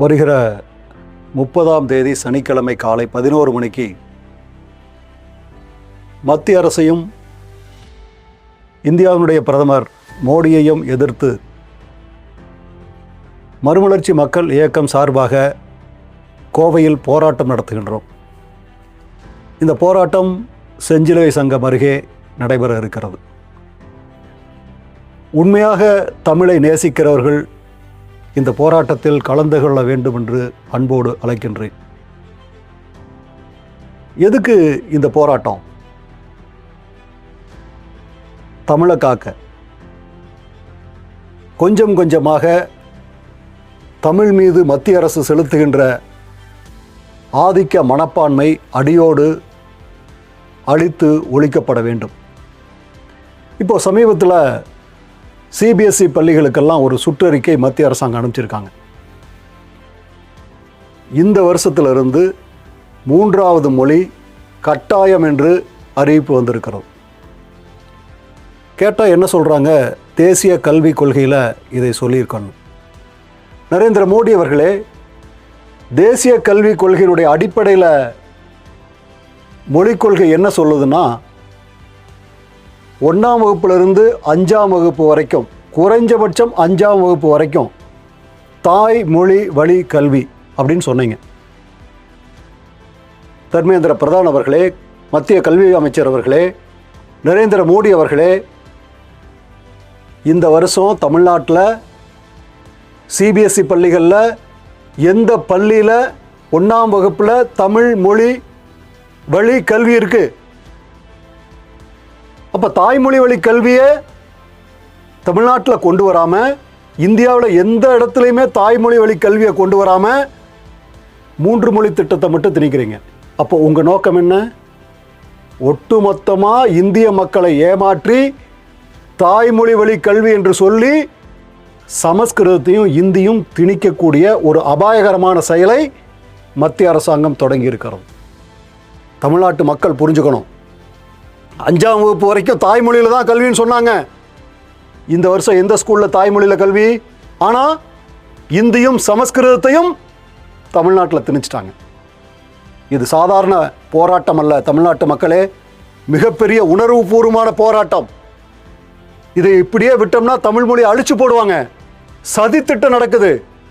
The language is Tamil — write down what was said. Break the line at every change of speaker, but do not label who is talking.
வருகிற 30ஆம் தேதி சனிக்கிழமை காலை 11 மணிக்கு மத்திய அரசையும் இந்தியாவினுடைய பிரதமர் மோடியையும் எதிர்த்து மறுமலர்ச்சி மக்கள் இயக்கம் சார்பாக கோவையில் போராட்டம் நடத்துகின்றோம். இந்த போராட்டம் செஞ்சிலுவை சங்கம் அருகே நடைபெற இருக்கிறது. உண்மையாக தமிழை நேசிக்கிறவர்கள் இந்த போராட்டத்தில் கலந்து கொள்ள வேண்டும் என்று அன்போடு அழைக்கின்றேன். எதுக்கு இந்த போராட்டம்? தமிழை காக்க. கொஞ்சம் கொஞ்சமாக தமிழ் மீது மத்திய அரசு செலுத்துகின்ற ஆதிக்க மனப்பான்மை அடியோடு அழித்து ஒழிக்கப்பட வேண்டும். இப்போ சமீபத்தில் சிபிஎஸ்இ பள்ளிகளுக்கெல்லாம் ஒரு சுற்றறிக்கை மத்திய அரசாங்கம் அனுப்பிச்சிருக்காங்க. இந்த வருஷத்திலிருந்து 3வது மொழி கட்டாயம் என்று அறிவிப்பு வந்திருக்கிறது. கேட்டால் என்ன சொல்கிறாங்க? தேசிய கல்விக் கொள்கையில் இதை சொல்லியிருக்கணும். நரேந்திர மோடி அவர்களே, தேசிய கல்விக் கொள்கையினுடைய அடிப்படையில் மொழிக் கொள்கை என்ன சொல்லுதுன்னா, 1ஆம் வகுப்பிலிருந்து 5ஆம் வகுப்பு வரைக்கும், குறைஞ்சபட்சம் 5ஆம் வகுப்பு வரைக்கும் தாய் மொழி வழி கல்வி அப்படின்னு சொன்னீங்க. தர்மேந்திர பிரதான் அவர்களே, மத்திய கல்வி அமைச்சர் அவர்களே, நரேந்திர மோடி அவர்களே, இந்த வருஷம் தமிழ்நாட்டில் சிபிஎஸ்இ பள்ளிகளில் எந்த பள்ளியில் 1ஆம் வகுப்பில் தமிழ் மொழி வழி கல்வி இருக்குது? அப்போ தாய்மொழி வழி கல்வியை தமிழ்நாட்டில் கொண்டு வராமல், இந்தியாவில் எந்த இடத்துலையுமே தாய்மொழி வழி கல்வியை கொண்டு வராமல் 3 மொழி திட்டத்தை மட்டும் திணிக்கிறீங்க. அப்போ உங்கள் நோக்கம் என்ன? ஒட்டுமொத்தமாக இந்திய மக்களை ஏமாற்றி தாய்மொழி வழி கல்வி என்று சொல்லி சமஸ்கிருதத்தையும் இந்தியும் திணிக்கக்கூடிய ஒரு அபாயகரமான செயலை மத்திய அரசாங்கம் தொடங்கி இருக்கிறது. தமிழ்நாட்டு மக்கள் புரிஞ்சுக்கணும். 5ஆம் வகுப்பு வரைக்கும் தாய்மொழியில் தான் கல்வின்னு சொன்னாங்க. இந்த வருஷம் எந்த ஸ்கூலில் தாய்மொழியில் கல்வி? ஆனால் இந்தியும் சமஸ்கிருதத்தையும் தமிழ்நாட்டில் திணிச்சிட்டாங்க. இது சாதாரண போராட்டம் அல்ல தமிழ்நாட்டு மக்களே, மிகப்பெரிய உணர்வுபூர்வமான போராட்டம். இதை இப்படியே விட்டோம்னா தமிழ் மொழியை அழிச்சு போடுவாங்க. சதித்திட்டம் நடக்குது.